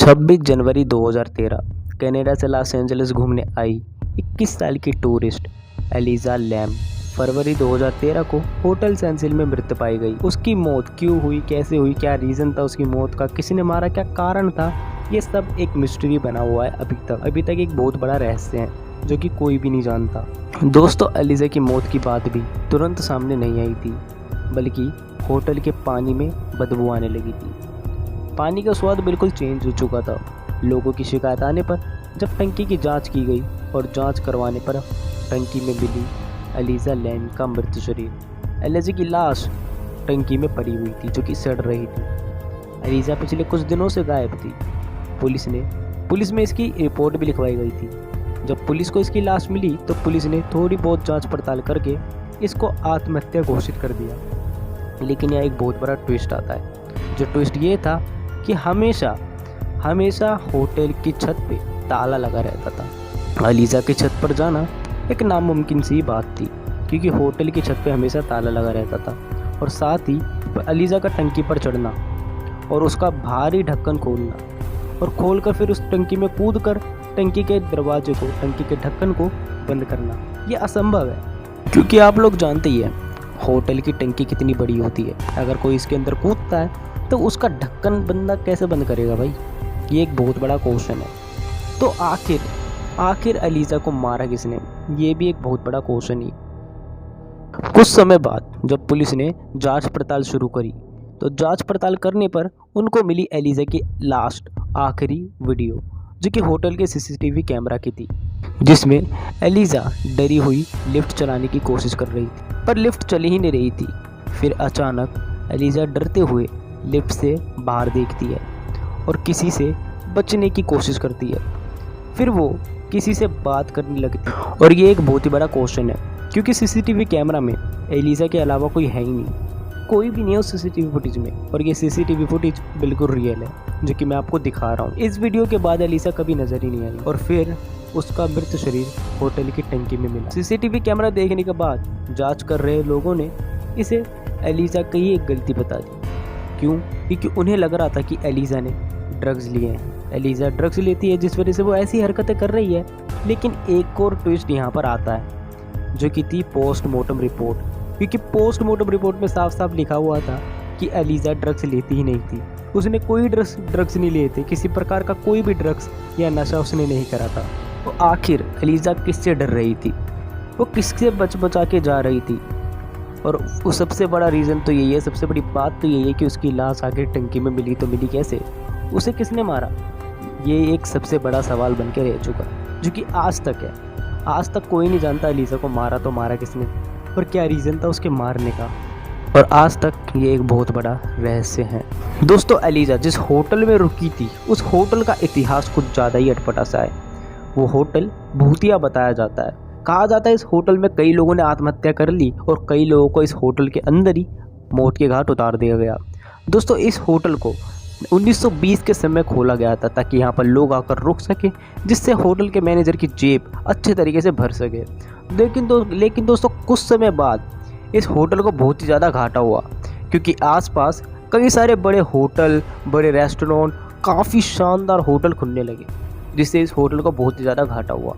26 जनवरी 2013 Canada से Los Angeles घूमने आई 21 साल की टूरिस्ट एलिजा लैम फरवरी 2013 को होटल सेंसिल में मृत पाई गई। उसकी मौत क्यों हुई, कैसे हुई, क्या रीज़न था उसकी मौत का, किसने मारा, क्या कारण था, ये सब एक मिस्ट्री बना हुआ है अभी तक एक बहुत बड़ा रहस्य है जो कि कोई भी नहीं जानता। दोस्तों, एलिजा की मौत की बात भी तुरंत सामने नहीं आई थी, बल्कि होटल के पानी में बदबू आने लगी थी। पानी का स्वाद बिल्कुल चेंज हो चुका था। लोगों की शिकायत आने पर जब टंकी की जांच की गई और जांच करवाने पर टंकी में मिली एलिजा लैम का मृत शरीर। एलिजा की लाश टंकी में पड़ी हुई थी जो कि सड़ रही थी। एलिजा पिछले कुछ दिनों से गायब थी। पुलिस में इसकी रिपोर्ट भी लिखवाई गई थी। जब पुलिस को इसकी लाश मिली तो पुलिस ने थोड़ी बहुत जांच पड़ताल करके इसको आत्महत्या घोषित कर दिया। लेकिन यह एक बहुत बड़ा ट्विस्ट आता है। जो ट्विस्ट ये था कि हमेशा होटल की छत पे ताला लगा रहता था। एलिजा की छत पर जाना एक नामुमकिन सी बात थी, क्योंकि होटल की छत पे हमेशा ताला लगा रहता था। और साथ ही एलिजा का टंकी पर चढ़ना और उसका भारी ढक्कन खोलना और खोलकर फिर उस टंकी में कूद कर टंकी के दरवाजे को, टंकी के ढक्कन को बंद करना, ये असंभव है। क्योंकि आप लोग जानते ही हैं होटल की टंकी कितनी बड़ी होती है। अगर कोई इसके अंदर कूदता है तो उसका ढक्कन बंदा कैसे बंद करेगा भाई? ये एक बहुत बड़ा क्वेश्चन है। तो आखिर एलिजा को मारा किसने? ये भी एक बहुत बड़ा क्वेश्चन ही। कुछ समय बाद जब पुलिस ने जांच पड़ताल शुरू करी तो जांच पड़ताल करने पर उनको मिली एलिजा की लास्ट आखिरी वीडियो, जो कि होटल के सीसीटीवी कैमरा की थी, जिसमें एलिजा डरी हुई लिफ्ट चलाने की कोशिश कर रही थी, पर लिफ्ट चली ही नहीं रही थी। फिर अचानक एलिजा डरते हुए लिफ्ट से बाहर देखती है और किसी से बचने की कोशिश करती है। फिर वो किसी से बात करने लगती है। और ये एक बहुत ही बड़ा क्वेश्चन है, क्योंकि सीसीटीवी कैमरा में एलिजा के अलावा कोई है ही नहीं, कोई भी नहीं है उस सीसीटीवी फुटेज में। और ये सीसीटीवी फुटेज बिल्कुल रियल है, जो कि मैं आपको दिखा रहा हूँ। इस वीडियो के बाद एलिजा कभी नजर ही नहीं आई और फिर उसका मृत शरीर होटल की टंकी में मिला। सीसीटीवी कैमरा देखने के बाद जांच कर रहे लोगों ने इसे एलिजा की ही एक गलती बता दी। क्यों? क्योंकि उन्हें लग रहा था कि एलिजा ने ड्रग्स लिए हैं। एलिजा ड्रग्स लेती है जिस वजह से वो ऐसी हरकतें कर रही है। लेकिन एक और ट्विस्ट यहाँ पर आता है, जो कि थी पोस्टमार्टम रिपोर्ट। क्योंकि पोस्टमार्टम रिपोर्ट में साफ साफ लिखा हुआ था कि एलिजा ड्रग्स लेती ही नहीं थी। उसने कोई ड्रग्स नहीं लिए थे, किसी प्रकार का कोई भी ड्रग्स या नशा उसने नहीं करा था। तो आखिर एलिजा किससे डर रही थी? वो किससे बचा के जा रही थी? और वो सबसे बड़ा रीज़न तो यही है, सबसे बड़ी बात तो यही है कि उसकी लाश आखिर टंकी में मिली तो मिली कैसे, उसे किसने मारा? ये एक सबसे बड़ा सवाल बन के रह चुका, जो कि आज तक है। आज तक कोई नहीं जानता एलिजा को मारा तो मारा किसने और क्या रीज़न था उसके मारने का। और आज तक ये एक बहुत बड़ा रहस्य है। दोस्तों, एलिजा जिस होटल में रुकी थी उस होटल का इतिहास कुछ ज़्यादा ही अटपटा सा है। वो होटल भूतिया बताया जाता है। कहा जाता है इस होटल में कई लोगों ने आत्महत्या कर ली और कई लोगों को इस होटल के अंदर ही मौत के घाट उतार दिया गया। दोस्तों, इस होटल को 1920 के समय खोला गया था ताकि यहाँ पर लोग आकर रुक सके, जिससे होटल के मैनेजर की जेब अच्छे तरीके से भर सके। लेकिन दोस्तों, कुछ समय बाद इस होटल को बहुत ही ज़्यादा घाटा हुआ, क्योंकि आसपास कई सारे बड़े होटल, बड़े रेस्टोरेंट, काफ़ी शानदार होटल खुलने लगे, जिससे इस होटल को बहुत ही ज़्यादा घाटा हुआ।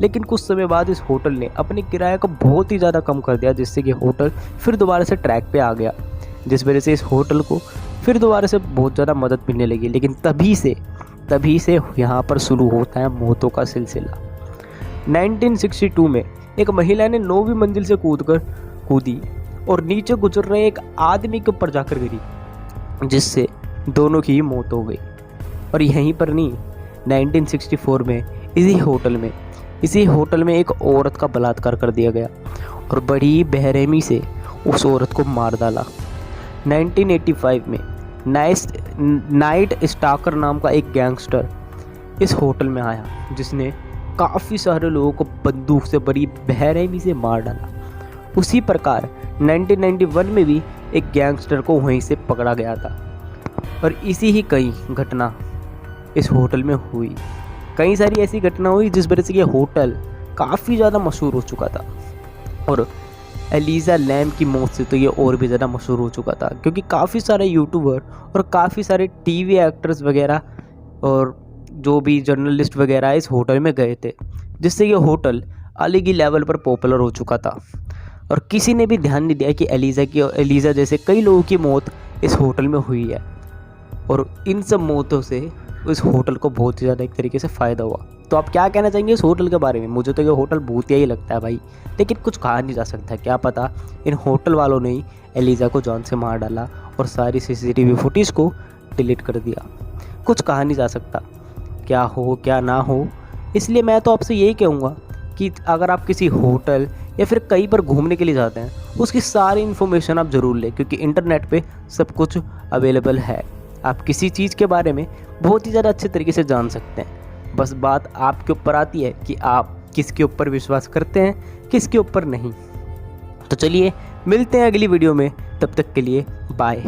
लेकिन कुछ समय बाद इस होटल ने अपने किराए को बहुत ही ज़्यादा कम कर दिया, जिससे कि होटल फिर दोबारा से ट्रैक पे आ गया, जिस वजह से इस होटल को फिर दोबारा से बहुत ज़्यादा मदद मिलने लगी। लेकिन तभी से यहाँ पर शुरू होता है मौतों का सिलसिला। 1962 में एक महिला ने 9वीं मंजिल से कूदी और नीचे गुजर रहे एक आदमी के ऊपर जाकर गिरी, जिससे दोनों की मौत हो गई। और यहीं पर नहीं, 1964 में इसी होटल में एक औरत का बलात्कार कर दिया गया और बड़ी बेरहमी से उस औरत को मार डाला। 1985 में नाइट स्टाकर नाम का एक गैंगस्टर इस होटल में आया, जिसने काफ़ी सारे लोगों को बंदूक से बड़ी बेरहमी से मार डाला। उसी प्रकार 1991 में भी एक गैंगस्टर को वहीं से पकड़ा गया था। और इसी ही कई घटना इस होटल में हुई। कई सारी ऐसी घटना हुई जिस वजह से ये होटल काफ़ी ज़्यादा मशहूर हो चुका था। और एलिजा लैम की मौत से तो ये और भी ज़्यादा मशहूर हो चुका था, क्योंकि काफ़ी सारे यूट्यूबर और काफ़ी सारे टीवी एक्टर्स वगैरह और जो भी जर्नलिस्ट वगैरह इस होटल में गए थे, जिससे ये होटल अलग ही लेवल पर पॉपुलर हो चुका था। और किसी ने भी ध्यान नहीं दिया कि एलिज़ा जैसे कई लोगों की मौत इस होटल में हुई है, और इन सब मौतों से इस होटल को बहुत ही ज़्यादा एक तरीके से फ़ायदा हुआ। तो आप क्या कहना चाहेंगे इस होटल के बारे में? मुझे तो ये होटल भूतिया ही लगता है भाई, लेकिन कुछ कहा नहीं जा सकता। क्या पता इन होटल वालों ने ही एलिज़ा को जान से मार डाला और सारी CCTV फुटेज को डिलीट कर दिया। कुछ कहा नहीं जा सकता, क्या हो क्या ना हो। इसलिए मैं तो आपसे यही कहूँगा कि अगर आप किसी होटल या फिर कहीं पर घूमने के लिए जाते हैं, उसकी सारी इन्फॉर्मेशन आप ज़रूर लें, क्योंकि इंटरनेट पे सब कुछ अवेलेबल है। आप किसी चीज़ के बारे में बहुत ही ज़्यादा अच्छे तरीके से जान सकते हैं। बस बात आपके ऊपर आती है कि आप किसके ऊपर विश्वास करते हैं, किसके ऊपर नहीं। तो चलिए मिलते हैं अगली वीडियो में, तब तक के लिए बाय।